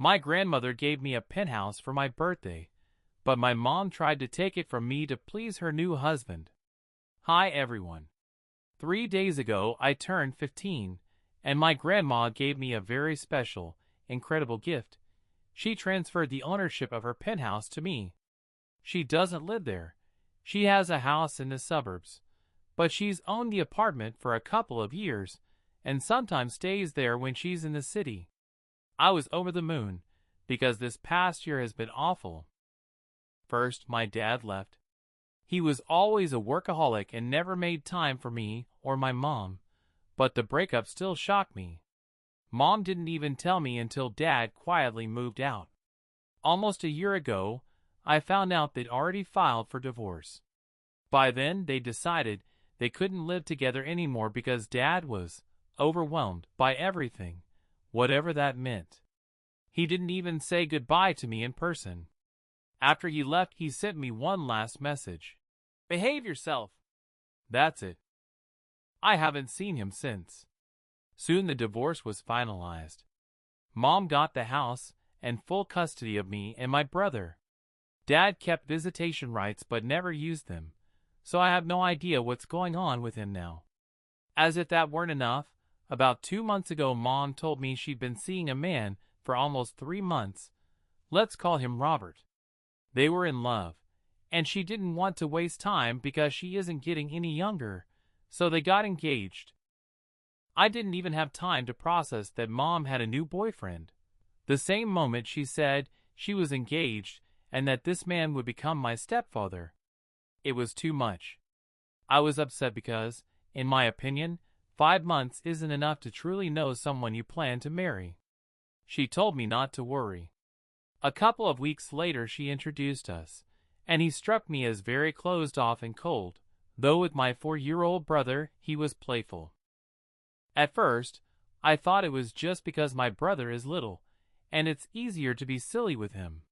My grandmother gave me a penthouse for my birthday, but my mom tried to take it from me to please her new husband. Hi everyone. 3 days ago I turned 15, and my grandma gave me a very special, incredible gift. She transferred the ownership of her penthouse to me. She doesn't live there. She has a house in the suburbs, but she's owned the apartment for a couple of years and sometimes stays there when she's in the city. I was over the moon because this past year has been awful. First, my dad left. He was always a workaholic and never made time for me or my mom, but the breakup still shocked me. Mom didn't even tell me until Dad quietly moved out. Almost a year ago, I found out they'd already filed for divorce. By then, they decided they couldn't live together anymore because Dad was overwhelmed by everything, whatever that meant. He didn't even say goodbye to me in person. After he left, he sent me one last message. Behave yourself. That's it. I haven't seen him since. Soon the divorce was finalized. Mom got the house and full custody of me and my brother. Dad kept visitation rights but never used them, so I have no idea what's going on with him now. As if that weren't enough, about 2 months ago Mom told me she'd been seeing a man for almost 3 months. Let's call him Robert. They were in love, and she didn't want to waste time because she isn't getting any younger, so they got engaged. I didn't even have time to process that Mom had a new boyfriend. The same moment she said she was engaged and that this man would become my stepfather. It was too much. I was upset because, in my opinion, 5 months isn't enough to truly know someone you plan to marry. She told me not to worry. A couple of weeks later she introduced us, and he struck me as very closed off and cold, though with my 4-year-old brother he was playful. At first, I thought it was just because my brother is little, and it's easier to be silly with him.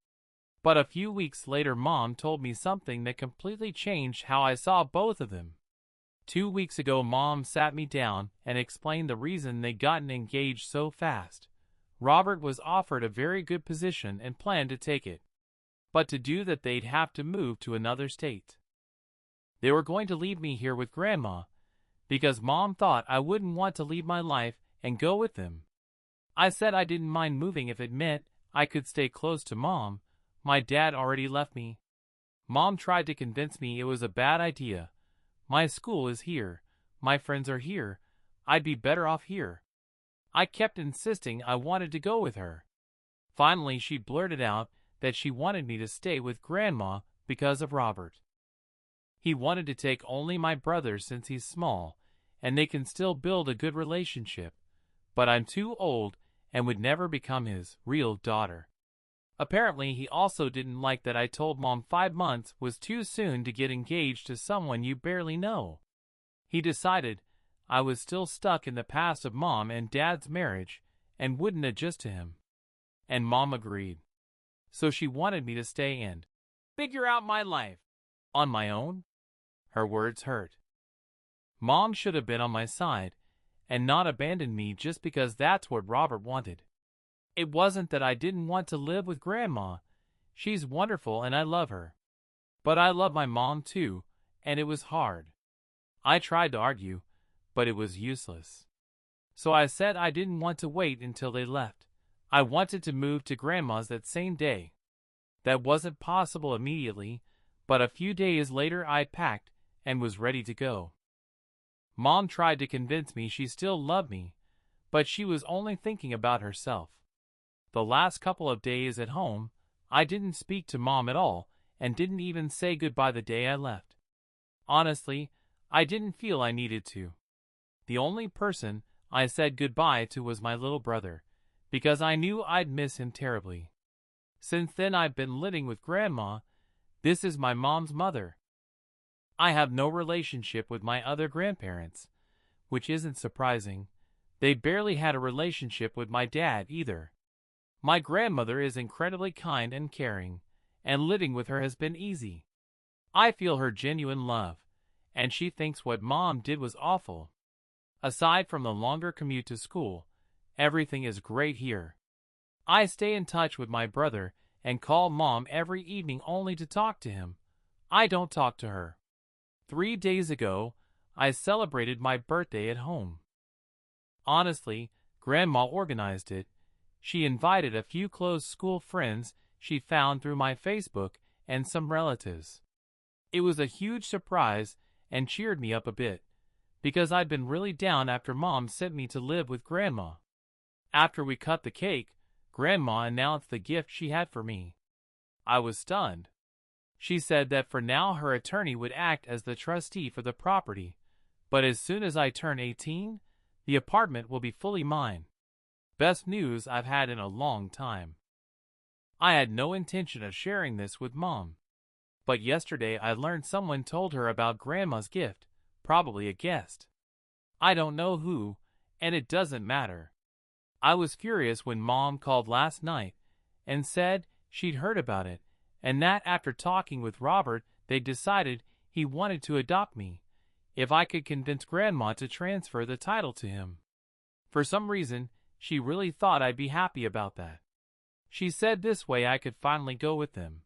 But a few weeks later Mom told me something that completely changed how I saw both of them. 2 weeks ago Mom sat me down and explained the reason they'd gotten engaged so fast. Robert was offered a very good position and planned to take it. But to do that they'd have to move to another state. They were going to leave me here with Grandma, because Mom thought I wouldn't want to leave my life and go with them. I said I didn't mind moving if it meant I could stay close to Mom. My dad already left me. Mom tried to convince me it was a bad idea. My school is here. My friends are here. I'd be better off here. I kept insisting I wanted to go with her. Finally, she blurted out that she wanted me to stay with Grandma because of Robert. He wanted to take only my brother since he's small, and they can still build a good relationship, but I'm too old and would never become his real daughter. Apparently, he also didn't like that I told Mom 5 months was too soon to get engaged to someone you barely know. He decided I was still stuck in the past of Mom and Dad's marriage and wouldn't adjust to him. And Mom agreed. So she wanted me to stay and figure out my life on my own. Her words hurt. Mom should have been on my side and not abandoned me just because that's what Robert wanted. It wasn't that I didn't want to live with Grandma. She's wonderful and I love her. But I love my mom too, and it was hard. I tried to argue, but it was useless. So I said I didn't want to wait until they left. I wanted to move to Grandma's that same day. That wasn't possible immediately, but a few days later I packed and was ready to go. Mom tried to convince me she still loved me, but she was only thinking about herself. The last couple of days at home, I didn't speak to Mom at all and didn't even say goodbye the day I left. Honestly, I didn't feel I needed to. The only person I said goodbye to was my little brother, because I knew I'd miss him terribly. Since then I've been living with Grandma. This is my mom's mother. I have no relationship with my other grandparents, which isn't surprising. They barely had a relationship with my dad either. My grandmother is incredibly kind and caring, and living with her has been easy. I feel her genuine love, and she thinks what Mom did was awful. Aside from the longer commute to school, everything is great here. I stay in touch with my brother and call Mom every evening only to talk to him. I don't talk to her. 3 days ago, I celebrated my birthday at home. Honestly, Grandma organized it. She invited a few close school friends she found through my Facebook and some relatives. It was a huge surprise and cheered me up a bit, because I'd been really down after Mom sent me to live with Grandma. After we cut the cake, Grandma announced the gift she had for me. I was stunned. She said that for now her attorney would act as the trustee for the property, but as soon as I turn 18, the apartment will be fully mine. Best news I've had in a long time. I had no intention of sharing this with Mom, but yesterday I learned someone told her about Grandma's gift, probably a guest. I don't know who, and it doesn't matter. I was furious when Mom called last night and said she'd heard about it, and that after talking with Robert they decided he wanted to adopt me, if I could convince Grandma to transfer the title to him. For some reason, she really thought I'd be happy about that. She said this way I could finally go with them.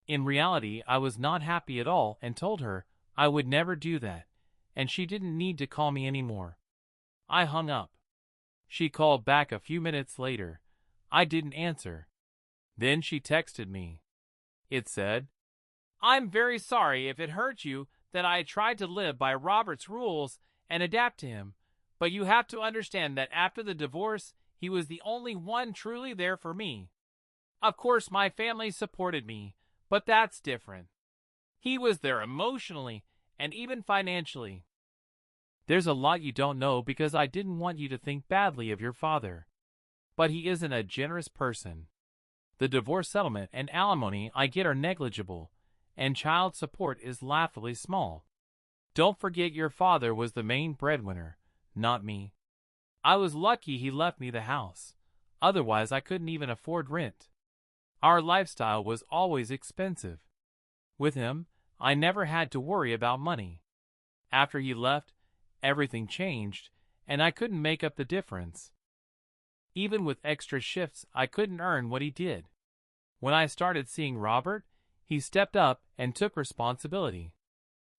In reality, I was not happy at all and told her I would never do that, and she didn't need to call me anymore. I hung up. She called back a few minutes later. I didn't answer. Then she texted me. It said, "I'm very sorry if it hurt you that I tried to live by Robert's rules and adapt to him, but you have to understand that after the divorce, he was the only one truly there for me. Of course, my family supported me, but that's different. He was there emotionally and even financially. There's a lot you don't know because I didn't want you to think badly of your father. But he isn't a generous person. The divorce settlement and alimony I get are negligible, and child support is laughably small. Don't forget your father was the main breadwinner, not me. I was lucky he left me the house. Otherwise, I couldn't even afford rent. Our lifestyle was always expensive. With him, I never had to worry about money. After he left, everything changed, and I couldn't make up the difference. Even with extra shifts, I couldn't earn what he did. When I started seeing Robert, he stepped up and took responsibility.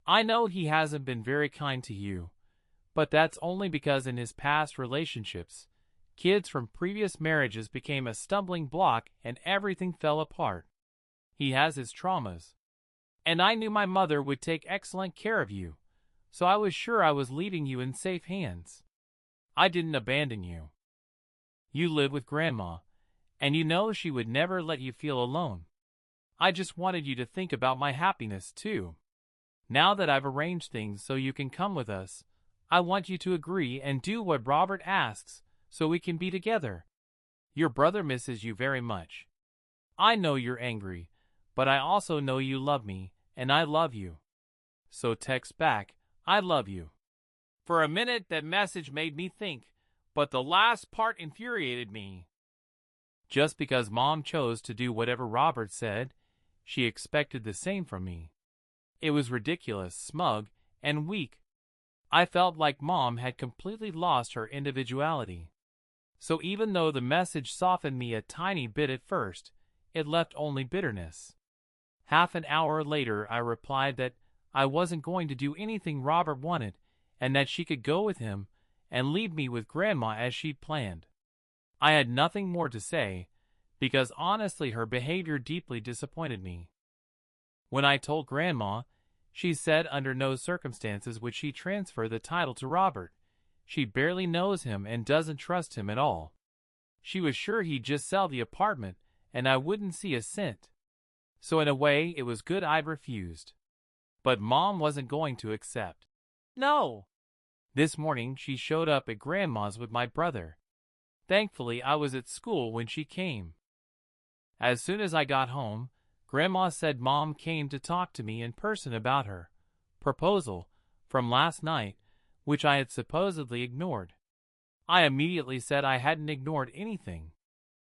I know he hasn't been very kind to you, but that's only because in his past relationships, kids from previous marriages became a stumbling block and everything fell apart. He has his traumas. And I knew my mother would take excellent care of you, so I was sure I was leaving you in safe hands. I didn't abandon you. You live with Grandma, and you know she would never let you feel alone. I just wanted you to think about my happiness, too. Now that I've arranged things so you can come with us, I want you to agree and do what Robert asks so we can be together. Your brother misses you very much. I know you're angry, but I also know you love me, and I love you. So text back, I love you. For a minute that message made me think, but the last part infuriated me. Just because Mom chose to do whatever Robert said, she expected the same from me. It was ridiculous, smug, and weak. I felt like Mom had completely lost her individuality. So even though the message softened me a tiny bit at first, it left only bitterness. Half an hour later I replied that I wasn't going to do anything Robert wanted and that she could go with him and leave me with Grandma as she'd planned. I had nothing more to say, because honestly her behavior deeply disappointed me. When I told Grandma, she said under no circumstances would she transfer the title to Robert. She barely knows him and doesn't trust him at all. She was sure he'd just sell the apartment and I wouldn't see a cent. So in a way, it was good I'd refused. But Mom wasn't going to accept. No! This morning she showed up at Grandma's with my brother. Thankfully, I was at school when she came. As soon as I got home, Grandma said Mom came to talk to me in person about her proposal from last night, which I had supposedly ignored. I immediately said I hadn't ignored anything.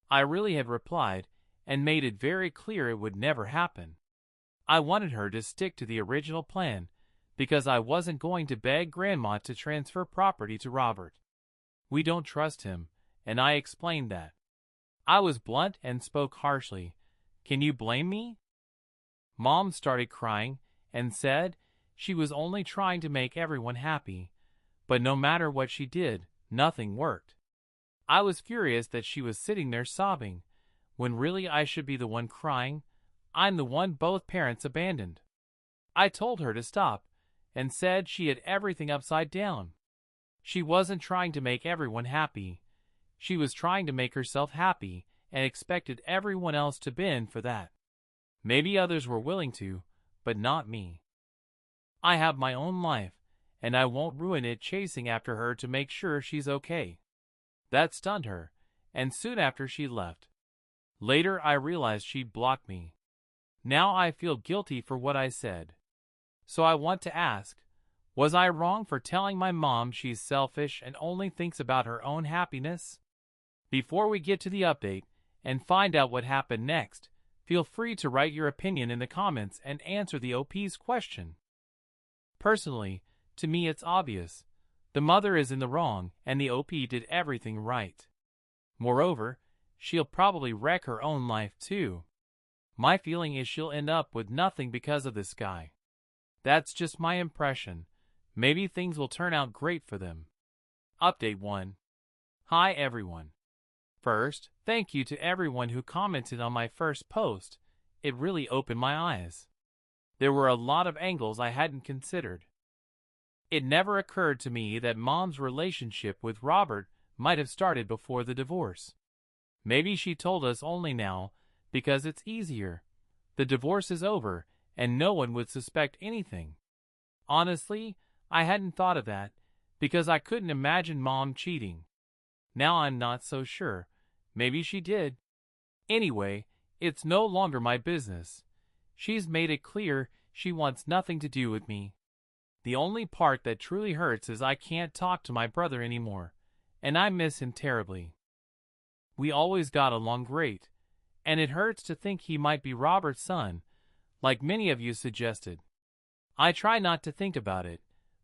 I really had replied and made it very clear it would never happen. I wanted her to stick to the original plan because I wasn't going to beg Grandma to transfer property to Robert. We don't trust him, and I explained that. I was blunt and spoke harshly. Can you blame me? Mom started crying and said she was only trying to make everyone happy, but no matter what she did, nothing worked. I was furious that she was sitting there sobbing, when really I should be the one crying. I'm the one both parents abandoned. I told her to stop and said she had everything upside down. She wasn't trying to make everyone happy. She was trying to make herself happy and expected everyone else to bend for that. Maybe others were willing to, but not me. I have my own life, and I won't ruin it chasing after her to make sure she's okay. That stunned her, and soon after she left. Later I realized she'd blocked me. Now I feel guilty for what I said. So I want to ask, was I wrong for telling my mom she's selfish and only thinks about her own happiness? Before we get to the update and find out what happened next, feel free to write your opinion in the comments and answer the OP's question. Personally, to me it's obvious. The mother is in the wrong and the OP did everything right. Moreover, she'll probably wreck her own life too. My feeling is she'll end up with nothing because of this guy. That's just my impression. Maybe things will turn out great for them. Update 1. Hi everyone. First, thank you to everyone who commented on my first post. It really opened my eyes. There were a lot of angles I hadn't considered. It never occurred to me that Mom's relationship with Robert might have started before the divorce. Maybe she told us only now because it's easier. The divorce is over and no one would suspect anything. Honestly, I hadn't thought of that because I couldn't imagine Mom cheating. Now I'm not so sure. Maybe she did. Anyway, it's no longer my business. She's made it clear she wants nothing to do with me. The only part that truly hurts is I can't talk to my brother anymore, and I miss him terribly. We always got along great, and it hurts to think he might be Robert's son, like many of you suggested. I try not to think about it,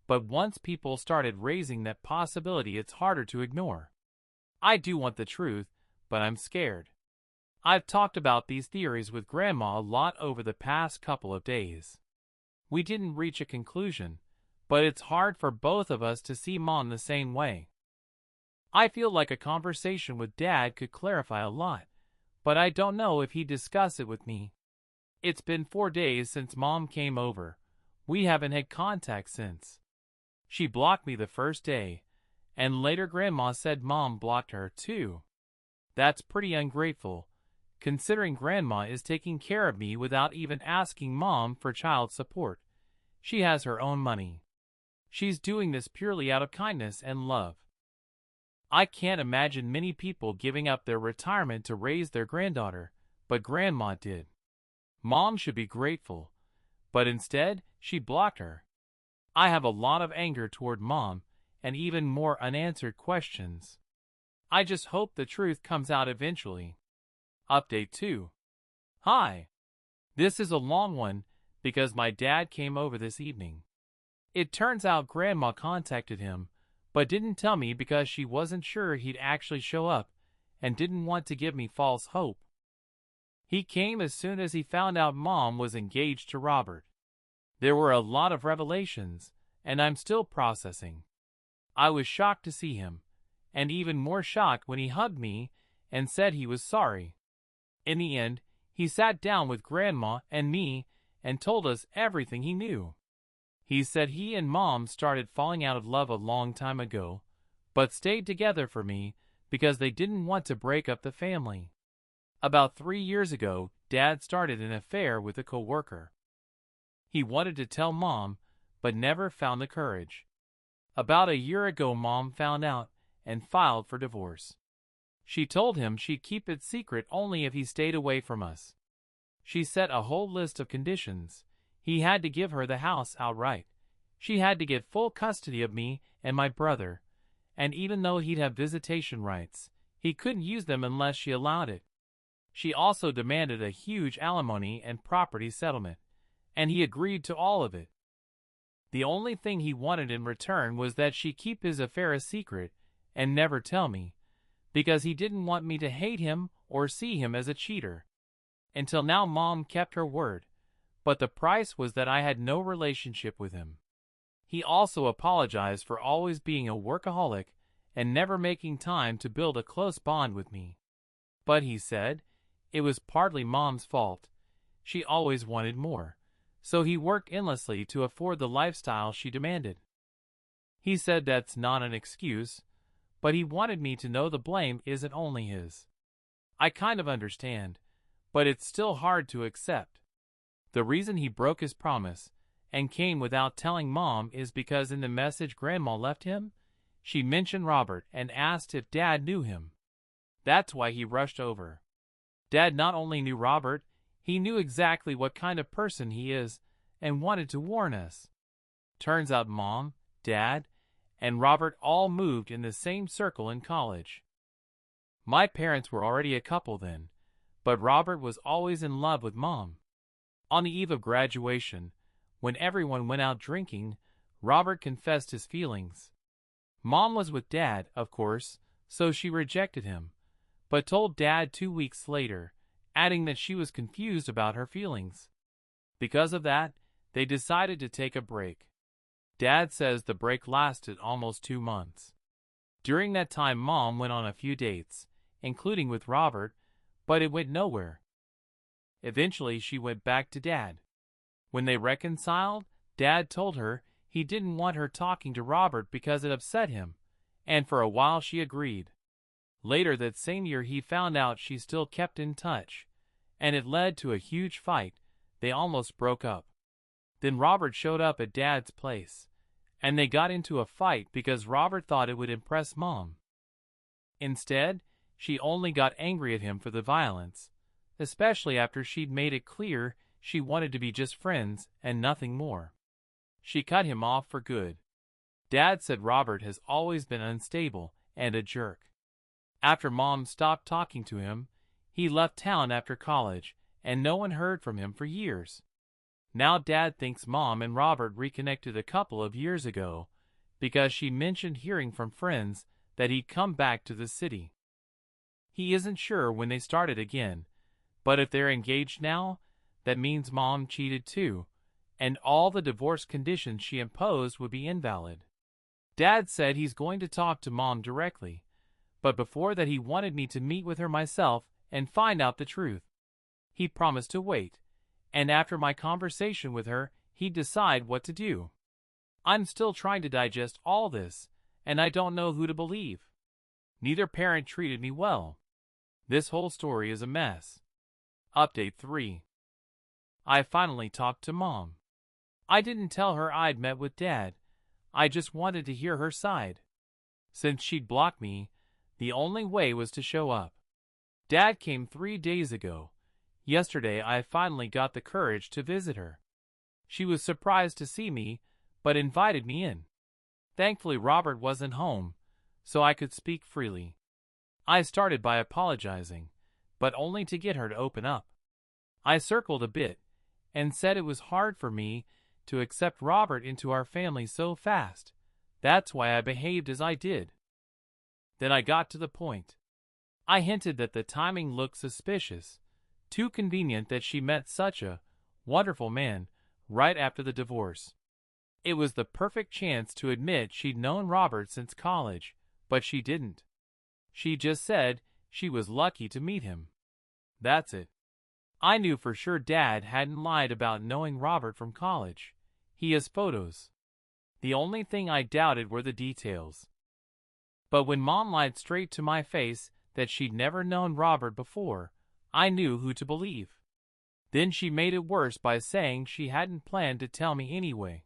but once people started raising that possibility, it's harder to ignore. I do want the truth, but I'm scared. I've talked about these theories with Grandma a lot over the past couple of days. We didn't reach a conclusion, but it's hard for both of us to see Mom the same way. I feel like a conversation with Dad could clarify a lot, but I don't know if he'd discuss it with me. It's been 4 days since Mom came over. We haven't had contact since. She blocked me the first day, and later Grandma said Mom blocked her too. That's pretty ungrateful, considering Grandma is taking care of me without even asking Mom for child support. She has her own money. She's doing this purely out of kindness and love. I can't imagine many people giving up their retirement to raise their granddaughter, but Grandma did. Mom should be grateful, but instead, she blocked her. I have a lot of anger toward Mom, and even more unanswered questions. I just hope the truth comes out eventually. Update 2. Hi. This is a long one because my dad came over this evening. It turns out Grandma contacted him, but didn't tell me because she wasn't sure he'd actually show up and didn't want to give me false hope. He came as soon as he found out Mom was engaged to Robert. There were a lot of revelations, and I'm still processing. I was shocked to see him, and even more shocked when he hugged me and said he was sorry. In the end, he sat down with Grandma and me and told us everything he knew. He said he and Mom started falling out of love a long time ago, but stayed together for me because they didn't want to break up the family. About 3 years ago, Dad started an affair with a coworker. He wanted to tell Mom, but never found the courage. About a year ago, Mom found out and filed for divorce. She told him she'd keep it secret only if he stayed away from us. She set a whole list of conditions. He had to give her the house outright. She had to get full custody of me and my brother, and even though he'd have visitation rights, he couldn't use them unless she allowed it. She also demanded a huge alimony and property settlement, and he agreed to all of it. The only thing he wanted in return was that she keep his affair a secret and never tell me, because he didn't want me to hate him or see him as a cheater. Until now, Mom kept her word, but the price was that I had no relationship with him. He also apologized for always being a workaholic and never making time to build a close bond with me. But he said, it was partly Mom's fault. She always wanted more, so he worked endlessly to afford the lifestyle she demanded. He said that's not an excuse, but he wanted me to know the blame isn't only his. I kind of understand, but it's still hard to accept. The reason he broke his promise and came without telling Mom is because in the message Grandma left him, she mentioned Robert and asked if Dad knew him. That's why he rushed over. Dad not only knew Robert, he knew exactly what kind of person he is and wanted to warn us. Turns out Mom, Dad, and Robert all moved in the same circle in college. My parents were already a couple then, but Robert was always in love with Mom. On the eve of graduation, when everyone went out drinking, Robert confessed his feelings. Mom was with Dad, of course, so she rejected him, but told Dad 2 weeks later, adding that she was confused about her feelings. Because of that, they decided to take a break. Dad says the break lasted almost 2 months. During that time, Mom went on a few dates, including with Robert, but it went nowhere. Eventually, she went back to Dad. When they reconciled, Dad told her he didn't want her talking to Robert because it upset him, and for a while she agreed. Later that same year, he found out she still kept in touch, and it led to a huge fight. They almost broke up. Then Robert showed up at Dad's place, and they got into a fight because Robert thought it would impress Mom. Instead, she only got angry at him for the violence, especially after she'd made it clear she wanted to be just friends and nothing more. She cut him off for good. Dad said Robert has always been unstable and a jerk. After Mom stopped talking to him, he left town after college, and no one heard from him for years. Now Dad thinks Mom and Robert reconnected a couple of years ago because she mentioned hearing from friends that he'd come back to the city. He isn't sure when they started again, but if they're engaged now, that means Mom cheated too, and all the divorce conditions she imposed would be invalid. Dad said he's going to talk to Mom directly, but before that he wanted me to meet with her myself and find out the truth. He promised to wait, and after my conversation with her, he'd decide what to do. I'm still trying to digest all this, and I don't know who to believe. Neither parent treated me well. This whole story is a mess. Update 3. I finally talked to Mom. I didn't tell her I'd met with Dad. I just wanted to hear her side. Since she'd blocked me, the only way was to show up. Dad came 3 days ago. Yesterday I finally got the courage to visit her. She was surprised to see me, but invited me in. Thankfully Robert wasn't home, so I could speak freely. I started by apologizing, but only to get her to open up. I circled a bit, and said it was hard for me to accept Robert into our family so fast. That's why I behaved as I did. Then I got to the point. I hinted that the timing looked suspicious, too convenient that she met such a wonderful man right after the divorce. It was the perfect chance to admit she'd known Robert since college, but she didn't. She just said she was lucky to meet him. That's it. I knew for sure Dad hadn't lied about knowing Robert from college. He has photos. The only thing I doubted were the details. But when Mom lied straight to my face that she'd never known Robert before, I knew who to believe. Then she made it worse by saying she hadn't planned to tell me anyway.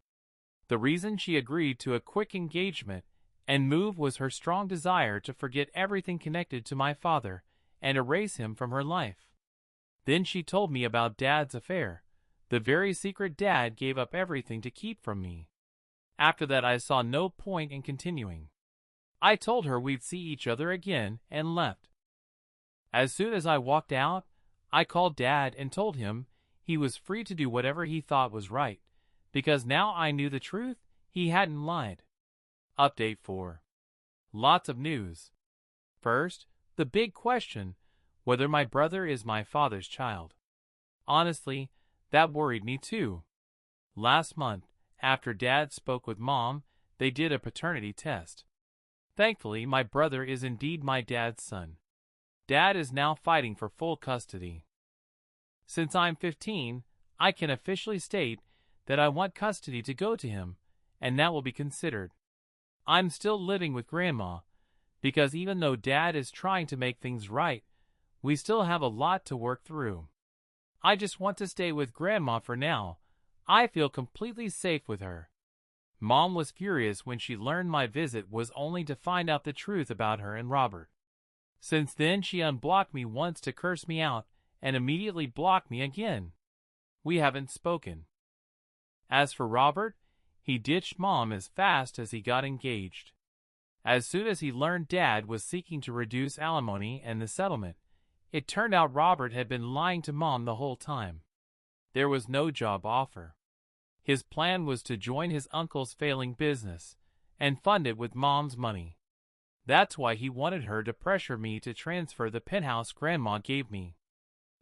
The reason she agreed to a quick engagement and move was her strong desire to forget everything connected to my father and erase him from her life. Then she told me about Dad's affair, the very secret Dad gave up everything to keep from me. After that I saw no point in continuing. I told her we'd see each other again and left. As soon as I walked out, I called Dad and told him he was free to do whatever he thought was right, because now I knew the truth, he hadn't lied. Update 4. Lots of news. First, the big question, whether my brother is my father's child. Honestly, that worried me too. Last month, after Dad spoke with Mom, they did a paternity test. Thankfully, my brother is indeed my dad's son. Dad is now fighting for full custody. Since I'm 15, I can officially state that I want custody to go to him, and that will be considered. I'm still living with Grandma, because even though Dad is trying to make things right, we still have a lot to work through. I just want to stay with Grandma for now. I feel completely safe with her. Mom was furious when she learned my visit was only to find out the truth about her and Robert. Since then, she unblocked me once to curse me out and immediately blocked me again. We haven't spoken. As for Robert, he ditched Mom as fast as he got engaged. As soon as he learned Dad was seeking to reduce alimony and the settlement, it turned out Robert had been lying to Mom the whole time. There was no job offer. His plan was to join his uncle's failing business and fund it with Mom's money. That's why he wanted her to pressure me to transfer the penthouse Grandma gave me.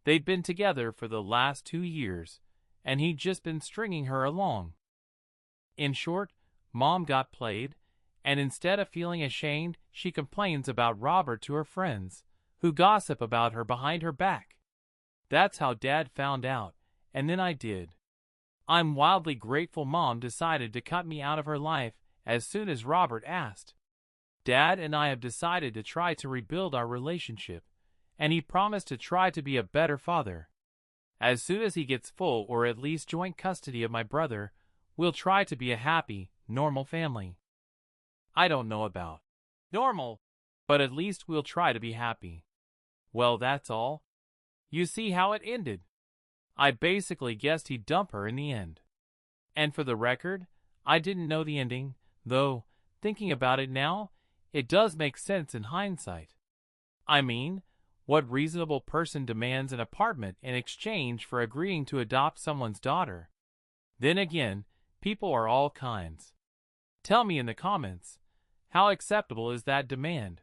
They'd been together for the last 2 years, and he'd just been stringing her along. In short, Mom got played, and instead of feeling ashamed, she complains about Robert to her friends, who gossip about her behind her back. That's how Dad found out, and then I did. I'm wildly grateful Mom decided to cut me out of her life as soon as Robert asked. Dad and I have decided to try to rebuild our relationship, and he promised to try to be a better father. As soon as he gets full or at least joint custody of my brother, we'll try to be a happy, normal family. I don't know about normal, but at least we'll try to be happy. Well, that's all. You see how it ended. I basically guessed he'd dump her in the end. And for the record, I didn't know the ending, though, thinking about it now, it does make sense in hindsight. I mean, what reasonable person demands an apartment in exchange for agreeing to adopt someone's daughter? Then again, people are all kinds. Tell me in the comments, how acceptable is that demand?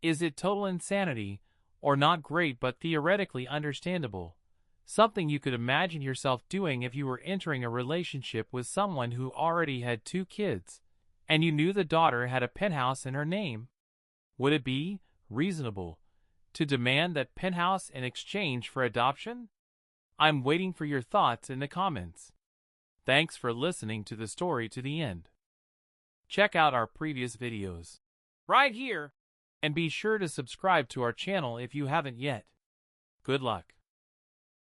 Is it total insanity, or not great but theoretically understandable? Something you could imagine yourself doing if you were entering a relationship with someone who already had 2 kids, and you knew the daughter had a penthouse in her name? Would it be reasonable to demand that penthouse in exchange for adoption? I'm waiting for your thoughts in the comments. Thanks for listening to the story to the end. Check out our previous videos right here, and be sure to subscribe to our channel if you haven't yet. Good luck.